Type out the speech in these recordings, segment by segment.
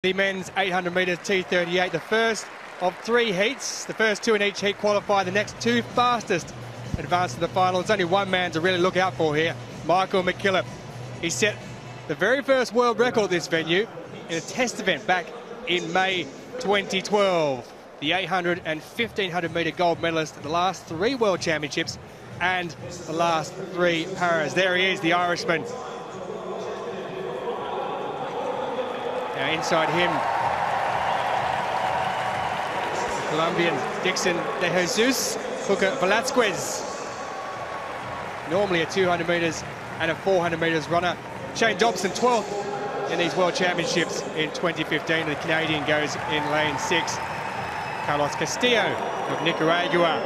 The men's 800 metres T38, the first of 3 heats. The first 2 in each heat qualify. The next 2 fastest advance to the final. There's only one man to really look out for here, MCKILLOP. He set the very first world record at this venue in a test event back in May 2012. The 800 and 1500 metre gold medalist at the last 3 World Championships and the last 3 Paras. There he is, the Irishman. Now inside him, the Colombian Dixon de Jesus, VELASQUEZ. Normally a 200 metres and a 400 metres runner. Shayne Dobson 12th in these World Championships in 2015. The Canadian goes in lane 6. Carlos Castillo of Nicaragua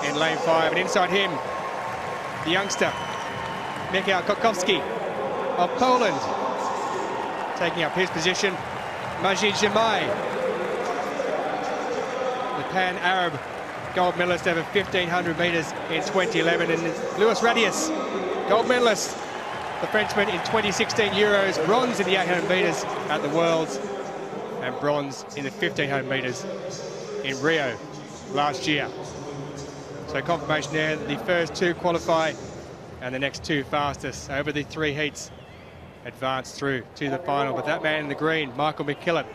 in lane 5. And inside him, the youngster, Michal of Poland, taking up his position. Madjid, the Pan-Arab gold medalist over 1500 metres in 2011. And Luis Radius, gold medalist, the Frenchman in 2016 Euros, bronze in the 800 metres at the Worlds, and bronze in the 1500 metres in Rio last year. So confirmation there that the first 2 qualify and the next 2 fastest over the 3 heats advance through to the final. But that man in the green, MCKILLOP,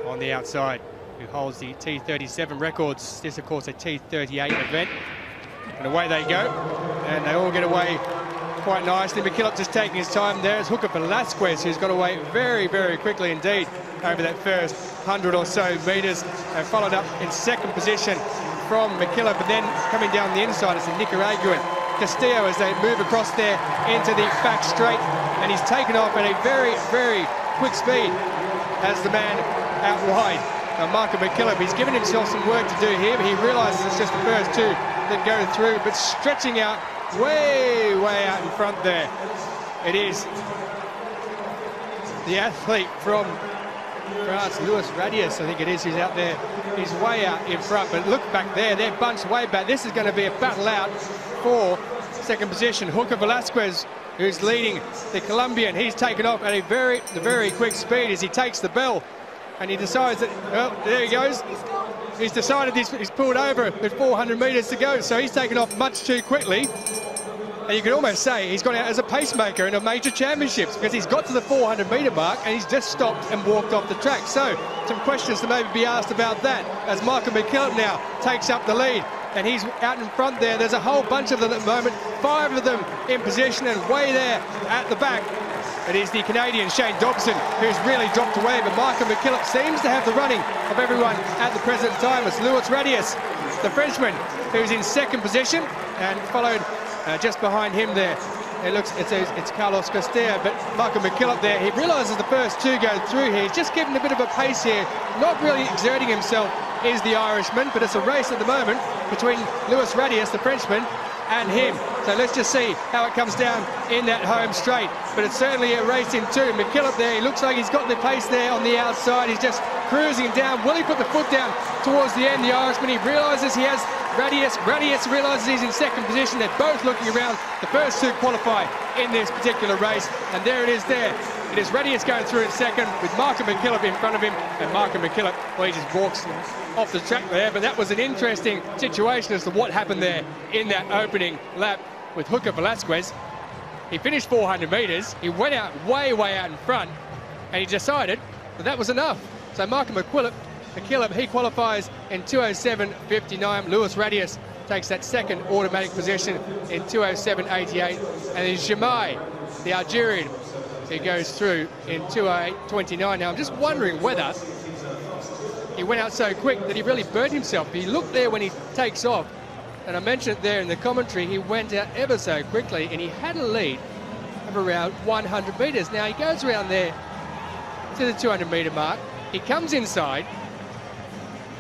on the outside, who holds the T37 records. This, of course, a T38 event. And away they go, and they all get away quite nicely. MCKILLOP just taking his time there. It's VELASQUEZ, who's got away very, very quickly indeed over that first 100 or so metres, and followed up in second position from MCKILLOP. And then coming down the inside, it's the Nicaraguan Castillo as they move across there into the back straight, and he's taken off at a very, very quick speed as the man out wide. Now MCKILLOP, he's given himself some work to do here, but he realises it's just the first 2 that go through, but stretching out way, way out in front there. It is the athlete from France, Luis Radius, I think it is, who's out there. He's way out in front, but look back there, they're bunched way back. This is going to be a battle out for second position. VELASQUEZ, who's leading the Colombian, he's taken off at a very quick speed as he takes the bell, and he decides that, well, there he goes. He's decided he's pulled over with 400 metres to go, so he's taken off much too quickly. And you could almost say he's gone out as a pacemaker in a major championships, because he's got to the 400 metre mark and he's just stopped and walked off the track. So some questions to maybe be asked about that as MCKILLOP now takes up the lead. And he's out in front there. There's a whole bunch of them at the moment, 5 of them in position, and way there at the back, it is the Canadian Shayne Dobson who's really dropped away, but MCKILLOP seems to have the running of everyone at the present time. It's Luis Radius, the Frenchman, who's in second position, and followed just behind him there. It's Carlos Castillo, but MCKILLOP there, he realises the first 2 go through here. He's just giving a bit of a pace here, not really exerting himself, is the Irishman, but it's a race at the moment between Luis Radius, the Frenchman, and him. So let's just see how it comes down in that home straight. But it's certainly a race in 2. MCKILLOP there, he looks like he's got the pace there on the outside. He's just cruising down. Will he put the foot down towards the end? The Irishman, he realises he has Radius. Radius realises he's in second position. They're both looking around. The first 2 qualify in this particular race, and there it is there. It is Radius going through in second with MCKILLOP in front of him, and MCKILLOP, well, he just walks off the track there. But that was an interesting situation as to what happened there in that opening lap with VELASQUEZ. He finished 400 metres, he went out way out in front, and he decided that was enough. So MCKILLOP, he qualifies in 2:07.59. Luis Radius takes that second automatic position in 2:07.88. And then DJEMAI, the Algerian, he goes through in 2:08.29. Now I'm just wondering whether he went out so quick that he really burnt himself. If you look there when he takes off, and I mentioned it there in the commentary, he went out ever so quickly, and he had a lead of around 100 metres. Now he goes around there to the 200 metre mark. He comes inside,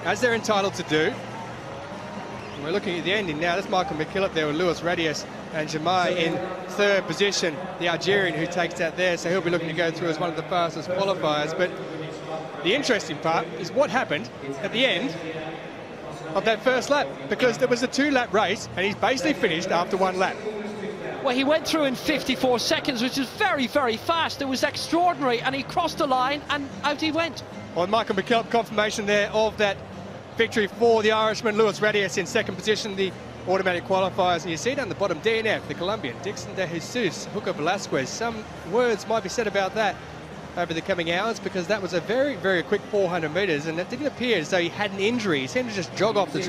as they're entitled to do. And we're looking at the ending now. That's MCKILLOP there with Luis Radius, and DJEMAI in third position, the Algerian who takes that there. So he'll be looking to go through as one of the fastest qualifiers. But the interesting part is what happened at the end of that first lap, because there was a 2-lap race and he's basically finished after 1 lap. where he went through in 54 seconds, which is very, very fast. It was extraordinary, and he crossed the line and out he went. Well, Michael McKillop, confirmation there of that victory for the Irishman. Luis Radius in second position, the automatic qualifiers. And you see down the bottom, DNF, the Colombian, Dixon de Jesus, Hooker VELASQUEZ. Some words might be said about that over the coming hours, because that was a very, very quick 400 metres, and it didn't appear as though he had an injury. He seemed to just jog off the track.